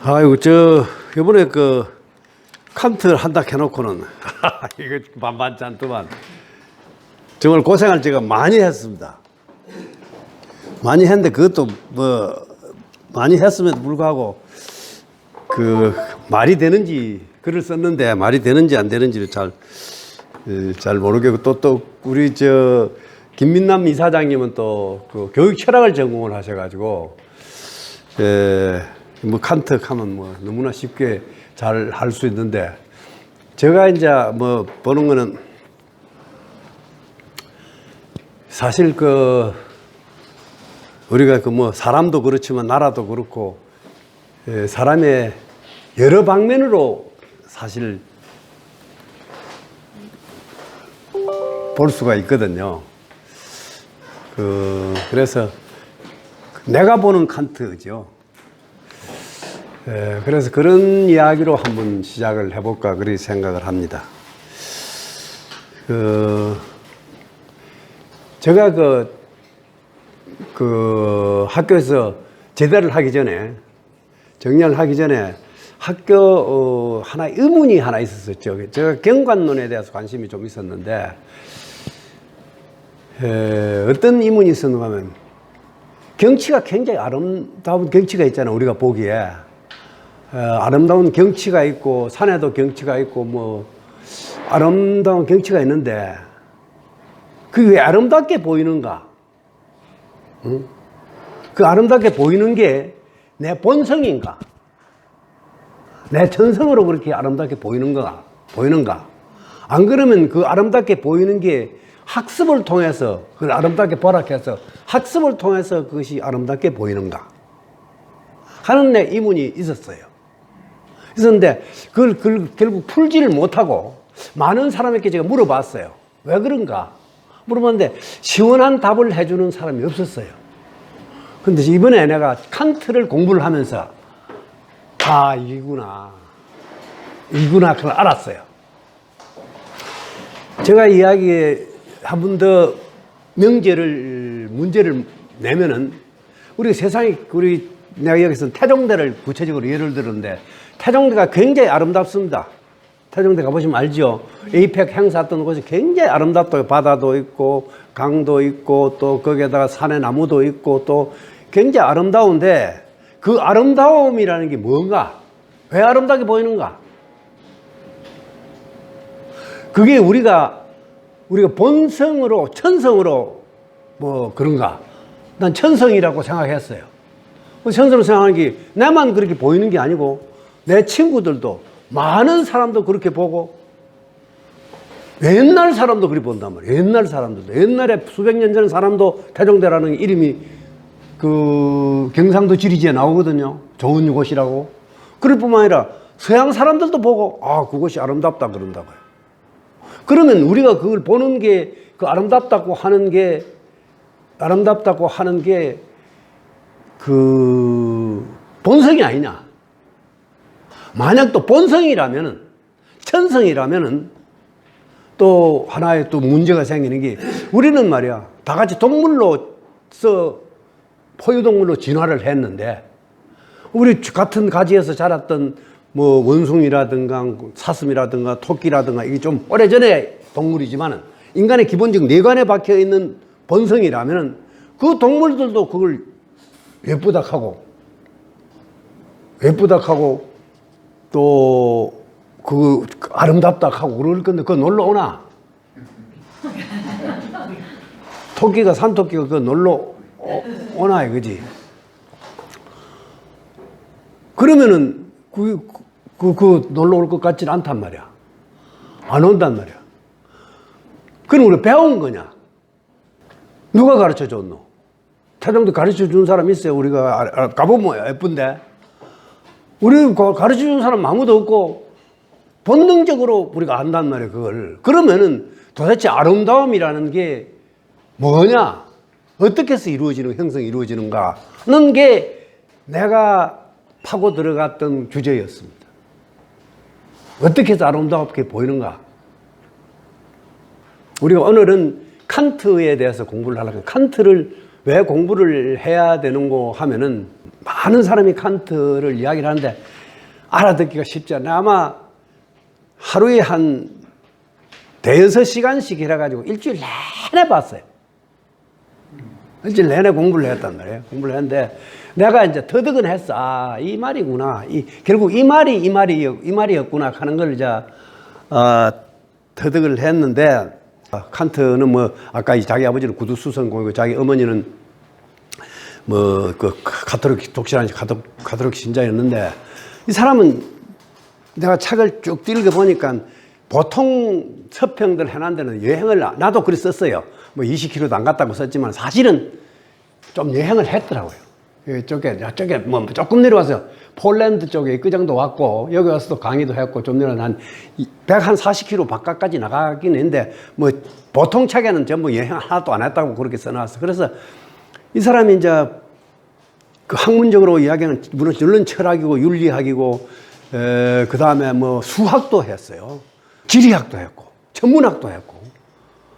아이고, 이번에 칸트 한다 해놓고는, 이거 반반짠두반. 정말 고생을 제가 많이 했습니다. 많이 했는데 그것도 많이 했음에도 불구하고, 말이 되는지, 글을 썼는데 말이 되는지 안 되는지를 잘 모르겠고, 또, 우리 김민남 이사장님은 또 교육 철학을 전공을 하셔가지고, 칸트 하면 너무나 쉽게 잘 할 수 있는데, 제가 이제 보는 거는 사실 우리가 사람도 그렇지만 나라도 그렇고, 사람의 여러 방면으로 사실 볼 수가 있거든요. 그래서 내가 보는 칸트죠. 그래서 그런 이야기로 한번 시작을 해볼까 그렇게 생각을 합니다. 제가 학교에서 제대를 하기 전에, 정년을 하기 전에 학교 하나의 의문이 하나 있었었죠. 제가 경관론에 대해서 관심이 좀 있었는데, 어떤 의문이 있었는가 하면, 경치가 굉장히 아름다운 경치가 있잖아요. 우리가 보기에 아름다운 경치가 있고, 산에도 경치가 있고, 아름다운 경치가 있는데, 그게 왜 아름답게 보이는가? 응? 그 아름답게 보이는 게 내 본성인가? 내 천성으로 그렇게 아름답게 보이는가? 안 그러면 그 아름답게 보이는 게 학습을 통해서, 그걸 아름답게 보락해서 학습을 통해서 그것이 아름답게 보이는가? 하는 내 의문이 있었어요. 있었는데, 그걸 결국 풀지를 못하고 많은 사람에게 제가 물어봤어요. 왜 그런가? 물어봤는데, 시원한 답을 해주는 사람이 없었어요. 근데 이번에 내가 칸트를 공부를 하면서, 이구나. 그걸 알았어요. 제가 이야기에 한 번 더 문제를 내면은, 내가 여기서 태종대를 구체적으로 예를 들었는데, 태종대가 굉장히 아름답습니다. 태종대 가보시면 알죠? 에이펙 행사 했던 곳이 굉장히 아름답다고, 바다도 있고, 강도 있고, 또 거기에다가 산에 나무도 있고, 또 굉장히 아름다운데, 그 아름다움이라는 게 뭔가? 왜 아름답게 보이는가? 그게 우리가 본성으로, 천성으로 그런가? 난 천성이라고 생각했어요. 천성으로 생각하는 게 나만 그렇게 보이는 게 아니고, 내 친구들도, 많은 사람도 그렇게 보고, 옛날 사람도 그렇게 본단 말이에요. 옛날 사람들도. 옛날에 수백 년 전 사람도 태종대라는 이름이 경상도 지리지에 나오거든요. 좋은 곳이라고. 그럴 뿐만 아니라 서양 사람들도 보고, 그곳이 아름답다 그런다고요. 그러면 우리가 그걸 보는 게, 그 아름답다고 하는 게 본성이 아니냐. 만약 또 본성이라면은, 천성이라면은, 또 하나의 또 문제가 생기는 게, 우리는 말이야, 다 같이 포유동물로 진화를 했는데, 우리 같은 가지에서 자랐던 원숭이라든가 사슴이라든가 토끼라든가, 이게 좀 오래전에 동물이지만은, 인간의 기본적 뇌관에 박혀 있는 본성이라면은, 그 동물들도 그걸 예쁘다하고 또 아름답다하고 그럴 건데, 그거 놀러 오나? 산토끼가 그거 놀러 오나 이거지. 그러면은 놀러 올 것 같지는 않단 말이야. 안 온단 말이야. 그럼 우리 배운 거냐? 누가 가르쳐 줬노? 태종도 가르쳐 준 사람 있어요. 우리가 가보면 예쁜데. 우리 가르쳐 준 사람 아무도 없고, 본능적으로 우리가 안단 말이에요, 그걸. 그러면은 도대체 아름다움이라는 게 뭐냐? 어떻게 해서 형성이 이루어지는가? 하는 게 내가 파고 들어갔던 주제였습니다. 어떻게 해서 아름답게 보이는가? 우리가 오늘은 칸트에 대해서 공부를 하려고, 칸트를 왜 공부를 해야 되는고 하면은, 많은 사람이 칸트를 이야기를 하는데, 알아듣기가 쉽지 않아요. 아마 하루에 한 대여섯 시간씩 해가지고 일주일 내내 봤어요. 일주일 내내 공부를 했단 말이에요. 공부를 했는데 내가 이제 터득은 했어. 아, 이 말이구나. 결국 이 말이었구나 하는 걸 이제 터득을 했는데, 칸트는 뭐 아까 자기 아버지는 구두수선공이고 자기 어머니는 뭐 그 가톨릭 독실한 가톨릭 신자였는데, 이 사람은 내가 책을 쭉 읽어보니까 보통 서평들 해놓은 데는 여행을, 나도 그리 썼어요. 뭐 20km도 안 갔다고 썼지만 사실은 좀 여행을 했더라고요. 저쪽에 뭐 조금 내려와서 폴란드 쪽에 그 정도 왔고, 여기 와서도 강의도 했고, 좀 내려와 한 140km 바깥까지 나가긴 했는데, 뭐 보통 책에는 전부 여행 하나도 안 했다고 그렇게 써놨어. 그래서 이 사람이 이제 그 학문적으로 이야기하는, 물론 철학이고 윤리학이고, 그 다음에 뭐 수학도 했어요. 지리학도 했고, 천문학도 했고,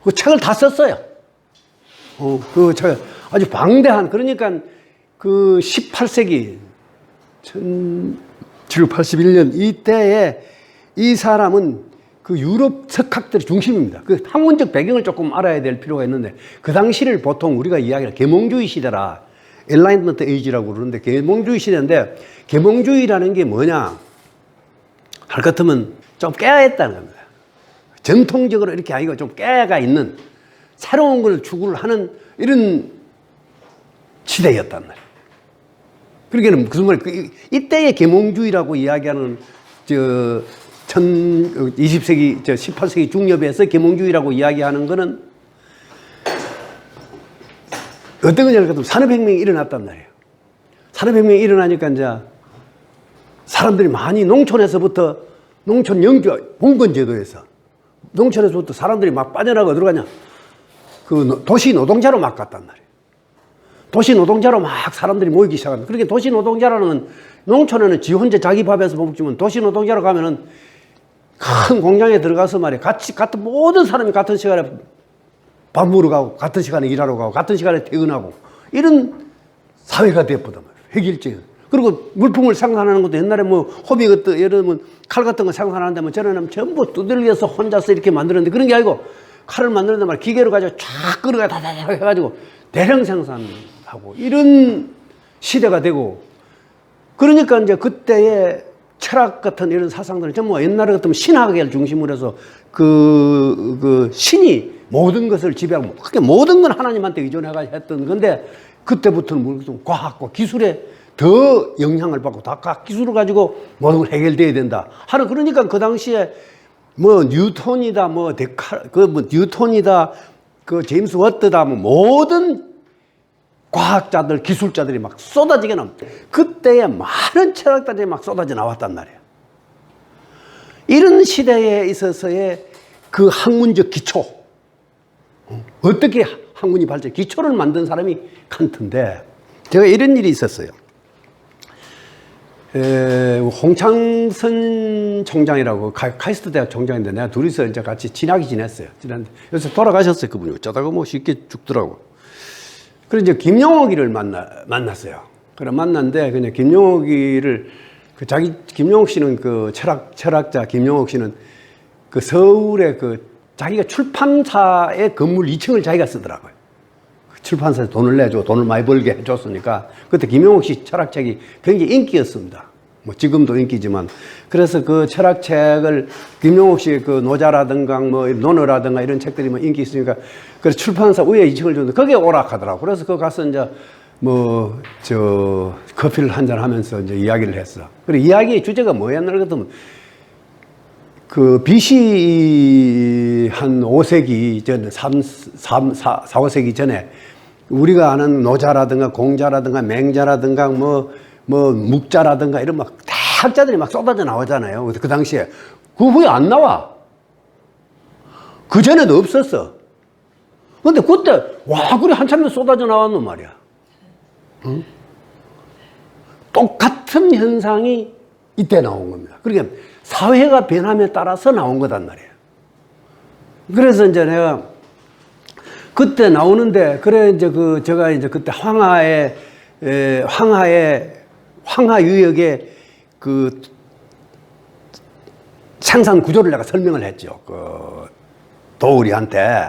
그 책을 다 썼어요. 그 책 아주 방대한, 그러니까 그 18세기 1781년 이때에 이 사람은 그 유럽 석학들의 중심입니다. 그 학문적 배경을 조금 알아야 될 필요가 있는데, 그 당시를 보통 우리가 이야기를 계몽주의 시대라, 엔라이트먼트 에이지라고 그러는데, 계몽주의 시대인데, 계몽주의라는 게 뭐냐 할 것 같으면 좀 깨야 했다는 겁니다. 전통적으로 이렇게 아니고 좀 깨가 있는 새로운 걸 추구를 하는 이런 시대였단 말이에요. 그러니까 무슨 말이에요? 이때의 계몽주의라고 이야기하는 20세기, 18세기 중엽에서 계몽주의라고 이야기하는 거는 어떤 거냐면 같으면 산업혁명이 일어났단 말이에요. 산업혁명이 일어나니까 이제 사람들이 많이 농촌에서부터, 농촌 영주, 봉건제도에서 농촌에서부터 사람들이 막 빠져나가 어디로 가냐? 그 도시 노동자로 막 갔단 말이에요. 도시 노동자로 막 사람들이 모이기 시작합니다. 그렇게 도시 노동자라는, 농촌에는 지 혼자 자기 밥에서 먹지만 도시 노동자로 가면은 큰 공장에 들어가서 말이에요. 같은 모든 사람이 같은 시간에 밥 먹으러 가고, 같은 시간에 일하러 가고, 같은 시간에 퇴근하고, 이런 사회가 되었거든. 획일적인. 그리고 물품을 생산하는 것도 옛날에 뭐 호비 같은, 예를 들면 칼 같은 거 생산하는데 뭐 저는 전부 두들겨서 혼자서 이렇게 만들었는데, 그런 게 아니고 칼을 만드는데 말 기계로 가지고 쫙 끌어가 다다닥 해가지고 대량 생산하고, 이런 시대가 되고, 그러니까 이제 그때의 철학 같은 이런 사상들은 전부 옛날에 같으면 신학을 중심으로 해서 그 신이 모든 것을 지배하고, 그게 모든 건 하나님한테 의존해가지고 했던 건데, 그때부터는 무슨 과학과 기술에 더 영향을 받고 다 각 기술을 가지고 모든 걸 해결돼야 된다 하는, 그러니까 그 당시에 뭐 뉴턴이다, 뭐 뉴턴이다, 그 제임스 워트다, 뭐 모든 과학자들, 기술자들이 막 쏟아지게 나옵니다. 그때에 많은 철학자들이 막 쏟아져 나왔단 말이에요. 이런 시대에 있어서의 그 학문적 기초, 어떻게 학문이 발전, 기초를 만든 사람이 칸트인데, 제가 이런 일이 있었어요. 홍창선 총장이라고, 카이스트 대학 총장인데 내가 둘이서 이제 같이 친하게 지냈어요. 그래서 돌아가셨어요, 그분이. 어쩌다가 뭐 쉽게 죽더라고. 그래서 이제 김용옥이를 만났어요. 그래 만났는데, 그냥 김용옥이를, 김용옥 씨는 그 철학자 김용옥 씨는 그 서울에 자기가 출판사의 건물 2층을 자기가 쓰더라고요. 출판사에 돈을 내줘, 돈을 많이 벌게 해줬으니까. 그때 김용옥 씨 철학책이 굉장히 인기였습니다. 뭐 지금도 인기지만. 그래서 그 철학책을 김용옥 씨의 그 노자라든가 뭐 논어라든가 이런 책들이 뭐 인기 있으니까, 그래서 출판사 위에 2층을 줬는데 거기에 오락하더라고. 그래서 거기 가서 이제 커피를 한잔 하면서 이제 이야기를 했어. 그리고 이야기의 주제가 뭐였나 그랬더니, 그 BC 한 5세기 전, 4, 5세기 전에 우리가 아는 노자라든가 공자라든가 맹자라든가 뭐 묵자라든가 이런 막 대학자들이 막 쏟아져 나오잖아요. 그 당시에. 그 후에 안 나와. 그 전에도 없었어. 근데 그때 와, 그래 한참에 쏟아져 나왔단 말이야. 응? 똑같은 현상이 이때 나온 겁니다. 그러니까 사회가 변함에 따라서 나온 거단 말이에요. 그래서 이제 내가 그때 나오는데, 그래 이제 제가 이제 그때 황하 유역에 그 생산 구조를 내가 설명을 했죠. 그 도우리한테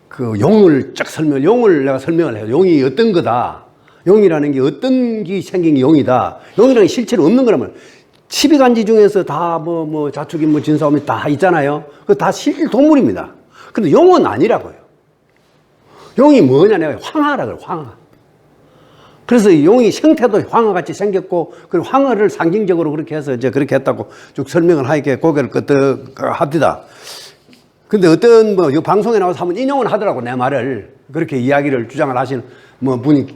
그 용을 용을 내가 설명을 해요. 용이 어떤 거다. 용이라는 게 어떤 게 생긴 게 용이다. 용이라는 게 실제로 없는 거라면 12간지 중에서 다 자축이 진사오미 다 있잖아요. 그거 다 실질 동물입니다. 근데 용은 아니라고요. 용이 뭐냐 내가 황하라 그래요. 황하. 그래서 용이 형태도 황하같이 생겼고, 그리고 황하를 상징적으로 그렇게 해서 이제 그렇게 했다고 쭉 설명을 하니까 고개를 끄덕합니다. 근데 어떤 방송에 나와서 한번 인용을 하더라고, 내 말을. 그렇게 이야기를 주장을 하시는 분이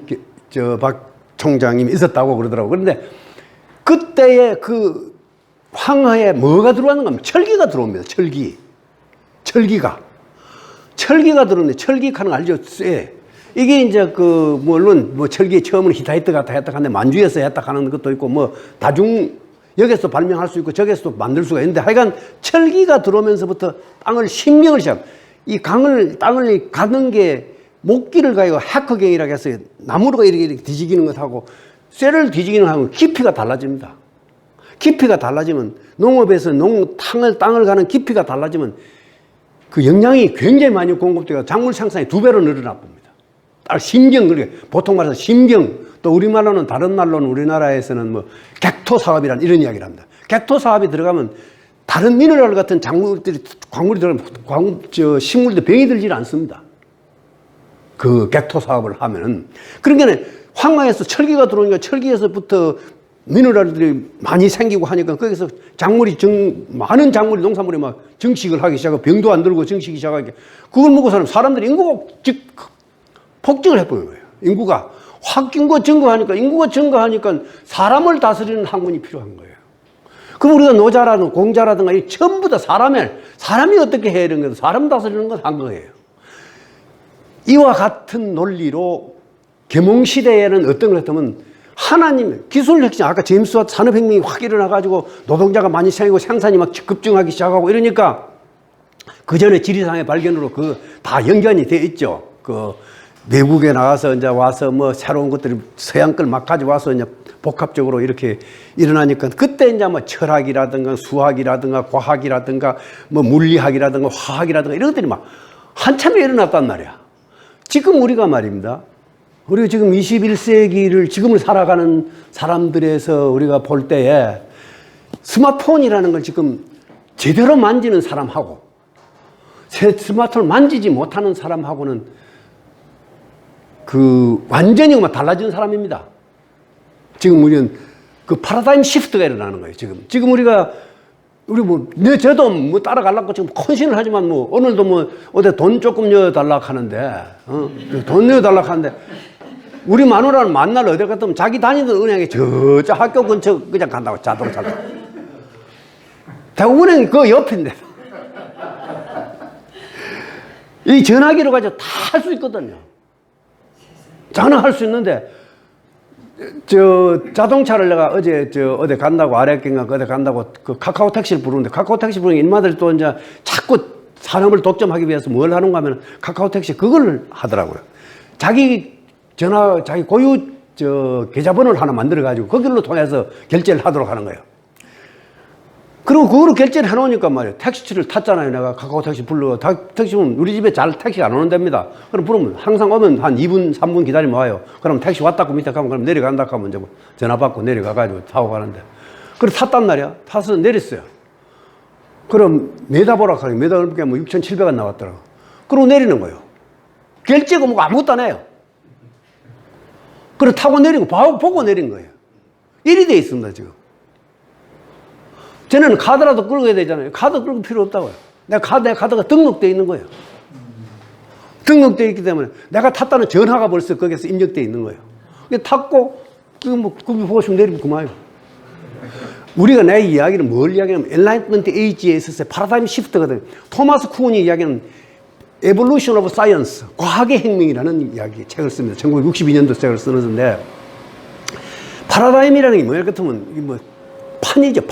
박 총장님이 있었다고 그러더라고. 그런데 그때의 그 황하에 뭐가 들어왔는가 하면 철기가 들어옵니다. 철기가 들어오는데, 철기하는 거 알죠? 쇠. 이게 이제 물론 철기 처음은 히타이트 같다 했다 하는데 만주에서 했다 하는 것도 있고 여기서 발명할 수 있고 저기서도 만들 수가 있는데, 하여간 철기가 들어오면서부터 땅을 심경을 이 땅을 가는 게 목기를 가지고 해커경이라고 해서 나무가 이렇게 뒤지기는 것하고 쇠를 뒤지기는 하고 깊이가 달라집니다. 깊이가 달라지면 농업에서 땅을 가는 깊이가 달라지면 그 영양이 굉장히 많이 공급되고 작물 생산이 2배로 늘어나 봅니다. 심경, 보통 말해서 심경, 또 우리말로는, 다른 말로는 우리나라에서는 객토 사업이라는 이런 이야기를 합니다. 객토 사업이 들어가면 다른 미네랄 같은 광물이 들어가면 식물들 병이 들질 않습니다. 그 객토 사업을 하면은. 그러니까 황하에서 철기가 들어오니까 철기에서부터 미네랄들이 많이 생기고 하니까 거기서 많은 작물이, 농산물이 막 증식을 하기 시작하고 병도 안 들고 증식이 시작하니까 그걸 먹고 사람들이 인구가 폭증을 해버린 거예요. 인구가 증가하니까 사람을 다스리는 학문이 필요한 거예요. 그럼 우리가 노자라든가 공자라든가 전부 다 사람이 어떻게 해야 되는 거예요? 사람 다스리는 건 한 거예요. 이와 같은 논리로 계몽시대에는 어떤 걸 했다면 하나님, 기술혁신, 아까 제임스 와트 산업혁명이 확 일어나가지고 노동자가 많이 생기고 생산이 막 급증하기 시작하고 이러니까 그 전에 지리상의 발견으로 다 연관이 되어 있죠. 외국에 나가서 이제 와서 새로운 것들이 서양 걸 막 가져와서 이제 복합적으로 이렇게 일어나니까 그때 이제 철학이라든가 수학이라든가 과학이라든가 물리학이라든가 화학이라든가 이런 것들이 막 한참에 일어났단 말이야. 지금 우리가 말입니다. 우리가 지금 21세기를 지금을 살아가는 사람들에서 우리가 볼 때에 스마트폰이라는 걸 지금 제대로 만지는 사람하고 스마트폰을 만지지 못하는 사람하고는 완전히 달라진 사람입니다. 지금 우리는 파라다임 시프트가 일어나는 거예요. 지금 저도 따라가려고 지금 헌신을 하지만 오늘도 어디 돈 조금 넣어달라고 하는데, 돈 넣어달라고 하는데, 우리 마누라는 만날 어디 갔다면 자기 다니던 은행에 저 학교 근처 그냥 간다고, 자동차로. 대구은행 그 옆인데. 이 전화기로 가지고 다 할 수 있거든요. 전화할 수 있는데, 자동차를 내가 어제 어디 간다고, 아래경가 어디 간다고 카카오 택시를 부르는데, 카카오 택시 부르는 인마들이 또 이제 자꾸 산업을 독점하기 위해서 뭘 하는가 하면 카카오 택시 그걸 하더라고요. 자기 고유 계좌번호를 하나 만들어가지고 거기로 통해서 결제를 하도록 하는 거예요. 그리고 그거로 결제를 해놓으니까 말이에요. 택시를 탔잖아요. 내가 카카오 택시 불러. 택시는 우리 집에 잘 택시가 안 오는 데입니다. 그럼 부르면 항상 오면 한 2분, 3분 기다리면 와요. 그럼 택시 왔다고 밑에 가면 그럼 내려간다 하면 이제 전화 받고 내려가가지고 타고 가는데. 그래 탔단 말이야. 타서 내렸어요. 그럼 내다보라 하니까 내다보니까 6,700원 나왔더라고. 그러고 내리는 거예요. 결제가 아무것도 안 해요. 그래 타고 내리고 보고 내린 거예요. 일이 돼 있습니다, 지금. 전에는 카드라도 끌고 가야 되잖아요. 카드 끌고 필요 없다고요. 내 카드가 등록되어 있는 거예요. 등록되어 있기 때문에 내가 탔다는 전화가 벌써 거기서 입력되어 있는 거예요. 탔고, 그거 보고 싶으면 내리면 그만요. 우리가 내 이야기는 뭘 이야기하냐면, 엔라이트먼트 에이지에 있어서 파라다임 시프트거든요. 토마스 쿠온이 이야기하는 에볼루션 오브 사이언스, 과학의 혁명이라는 이야기, 책을 씁니다. 1962년도 책을 쓰는데, 파라다임이라는 게 뭐냐 같으면, 판이죠,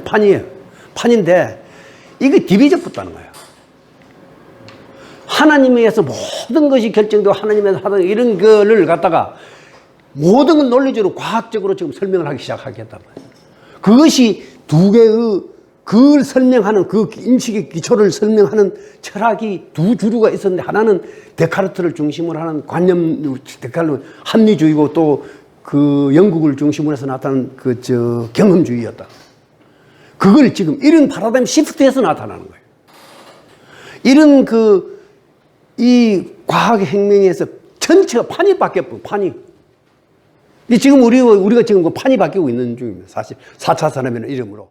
판이에요. 판인데, 이게 디비전 붙다는 거예요. 하나님에 의해서 모든 것이 결정되고 하나님에서 하던 이런 거를 갖다가 모든 걸 논리적으로 과학적으로 지금 설명을 하기 시작하겠단 말이에요. 그것이 두 개의 그걸 설명하는 그 인식의 기초를 설명하는 철학이 두 주류가 있었는데 하나는 데카르트를 중심으로 하는 관념 데카르트 합리주의고 또 그 영국을 중심으로 해서 나타난 경험주의였다. 그걸 지금 이런 파라다임 시프트에서 나타나는 거예요. 이런 이 과학 혁명에서 전체가 판이 바뀌었고 판이. 지금 우리가 지금 판이 바뀌고 있는 중입니다. 사실 4차 산업이라는 이름으로.